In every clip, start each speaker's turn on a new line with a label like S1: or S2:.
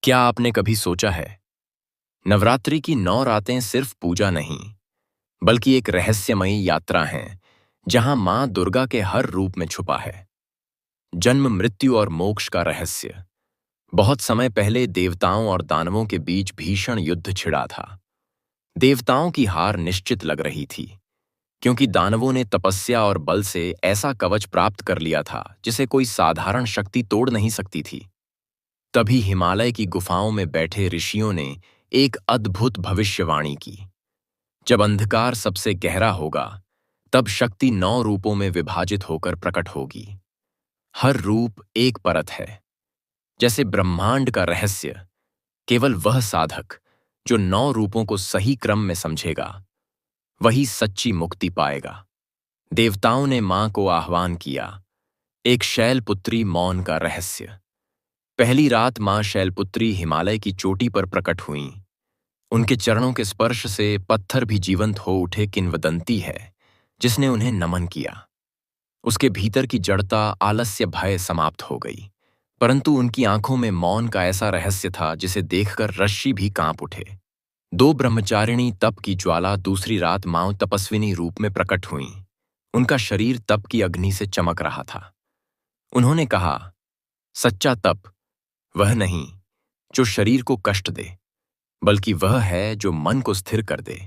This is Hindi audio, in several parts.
S1: क्या आपने कभी सोचा है, नवरात्रि की 9 रातें सिर्फ पूजा नहीं, बल्कि एक रहस्यमयी यात्रा है जहां मां दुर्गा के हर रूप में छुपा है। जन्म, मृत्यु और मोक्ष का रहस्य। बहुत समय पहले देवताओं और दानवों के बीच भीषण युद्ध छिड़ा था। देवताओं की हार निश्चित लग रही थी, क्योंकि दानवों ने तपस्या और बल से ऐसा कवच प्राप्त कर लिया था जिसे कोई साधारण शक्ति तोड़ नहीं सकती थी। तभी हिमालय की गुफाओं में बैठे ऋषियों ने एक अद्भुत भविष्यवाणी की। जब अंधकार सबसे गहरा होगा, तब शक्ति 9 रूपों में विभाजित होकर प्रकट होगी। हर रूप एक परत है। जैसे ब्रह्मांड का रहस्य, केवल वह साधक जो 9 रूपों को सही क्रम में समझेगा, वही सच्ची मुक्ति पाएगा। देवताओं ने मां को आह्वान किया। एक शैलपुत्री मौन का रहस्य। पहली रात मां शैलपुत्री हिमालय की चोटी पर प्रकट हुईं। उनके चरणों के स्पर्श से पत्थर भी जीवंत हो उठे। किंवदंती है जिसने उन्हें नमन किया, उसके भीतर की जड़ता, आलस्य, भय समाप्त हो गई। परंतु उनकी आंखों में मौन का ऐसा रहस्य था जिसे देखकर ऋषि भी कांप उठे। दो ब्रह्मचारिणी तप की ज्वाला दूसरी रात मां तपस्विनी रूप में प्रकट हुईं। उनका शरीर तप की अग्नि से चमक रहा था। उन्होंने कहा, सच्चा तप वह नहीं जो शरीर को कष्ट दे, बल्कि वह है जो मन को स्थिर कर दे।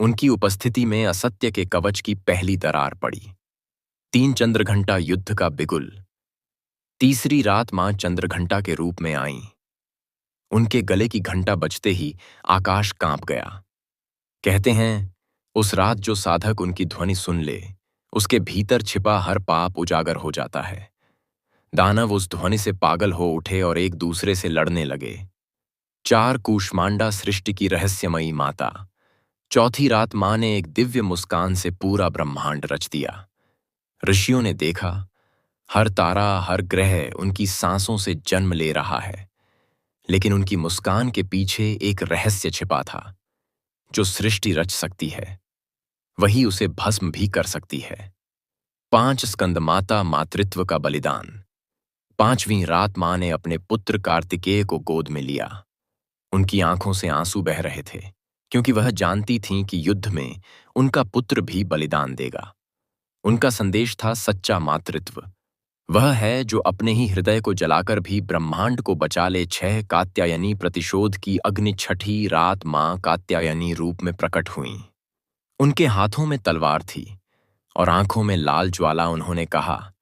S1: उनकी उपस्थिति में असत्य के कवच की पहली दरार पड़ी। 3 चंद्रघंटा युद्ध का बिगुल। तीसरी रात मां चंद्रघंटा के रूप में आईं। उनके गले की घंटा बजते ही आकाश कांप गया। कहते हैं, उस रात जो साधक उनकी ध्वनि सुन ले, उसके भीतर छिपा हर पाप उजागर हो जाता है। दानव उस ध्वनि से पागल हो उठे और एक दूसरे से लड़ने लगे। 4 कूष्मांडा सृष्टि की रहस्यमयी माता। चौथी रात मां ने एक दिव्य मुस्कान से पूरा ब्रह्मांड रच दिया। ऋषियों ने देखा, हर तारा, हर ग्रह उनकी सांसों से जन्म ले रहा है। लेकिन उनकी मुस्कान के पीछे एक रहस्य छिपा था। जो सृष्टि रच सकती है, वही उसे भस्म भी कर सकती है। 5 स्कंद माता मातृत्व का बलिदान। 5वीं रात मां ने अपने पुत्र कार्तिकेय को गोद में लिया। उनकी आंखों से आंसू बह रहे थे, क्योंकि वह जानती थीं कि युद्ध में उनका पुत्र भी बलिदान देगा। उनका संदेश था सच्चा मातृत्व वह है जो अपने ही हृदय को जलाकर भी ब्रह्मांड को बचा ले। 6 कात्यायनी प्रतिशोध की अग्नि। छठी रात मां कात्यायनी रूप में प्रकट हुईं। उनके हाथों में तलवार थी और आंखों में लाल ज्वाला। उन्होंने कहा,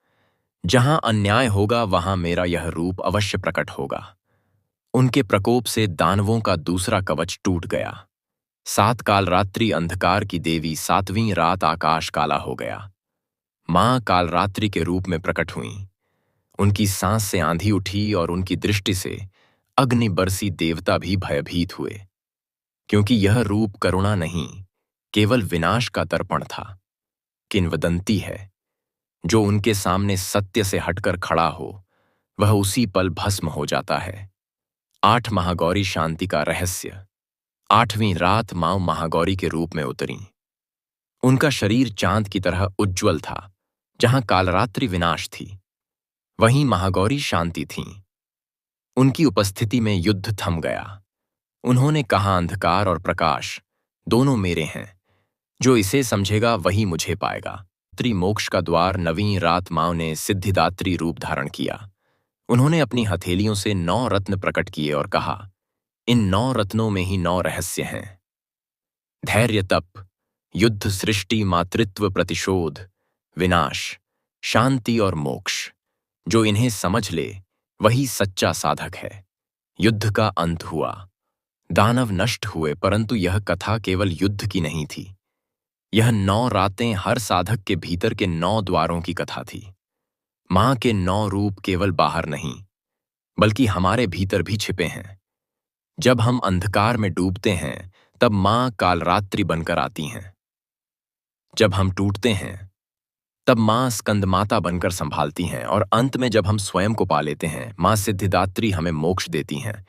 S1: जहां अन्याय होगा वहां मेरा यह रूप अवश्य प्रकट होगा। उनके प्रकोप से दानवों का दूसरा कवच टूट गया। 7 काल रात्रि अंधकार की देवी। 7वीं रात आकाश काला हो गया। मां कालरात्रि के रूप में प्रकट हुईं। उनकी सांस से आंधी उठी और उनकी दृष्टि से अग्नि बरसी। देवता भी भयभीत हुए, क्योंकि यह रूप करुणा नहीं, केवल विनाश का दर्पण था। किंवदंती है, जो उनके सामने सत्य से हटकर खड़ा हो, वह उसी पल भस्म हो जाता है। 8 महागौरी शांति का रहस्य। 8वीं रात मां महागौरी के रूप में उतरीं। उनका शरीर चांद की तरह उज्ज्वल था। जहां कालरात्रि विनाश थी, वहीं महागौरी शांति थीं। उनकी उपस्थिति में युद्ध थम गया। उन्होंने कहा, अंधकार और प्रकाश दोनों मेरे हैं। जो इसे समझेगा वही मुझे पाएगा। त्रिमोक्ष का द्वार। 9वीं रात मां ने सिद्धिदात्री रूप धारण किया। उन्होंने अपनी हथेलियों से 9 रत्न प्रकट किए और कहा, इन 9 रत्नों में ही 9 रहस्य हैं। धैर्य, तप, युद्ध, सृष्टि, मातृत्व, प्रतिशोध, विनाश, शांति और मोक्ष। जो इन्हें समझ ले वही सच्चा साधक है। युद्ध का अंत हुआ। दानव नष्ट हुए, परंतु यह कथा केवल युद्ध की नहीं थी। यह 9 रातें हर साधक के भीतर के 9 द्वारों की कथा थी। मां के 9 रूप केवल बाहर नहीं, बल्कि हमारे भीतर भी छिपे हैं। जब हम अंधकार में डूबते हैं, तब मां कालरात्रि बनकर आती हैं। जब हम टूटते हैं, तब मां स्कंदमाता बनकर संभालती हैं, और अंत में जब हम स्वयं को पा लेते हैं, मां सिद्धिदात्री हमें मोक्ष देती हैं।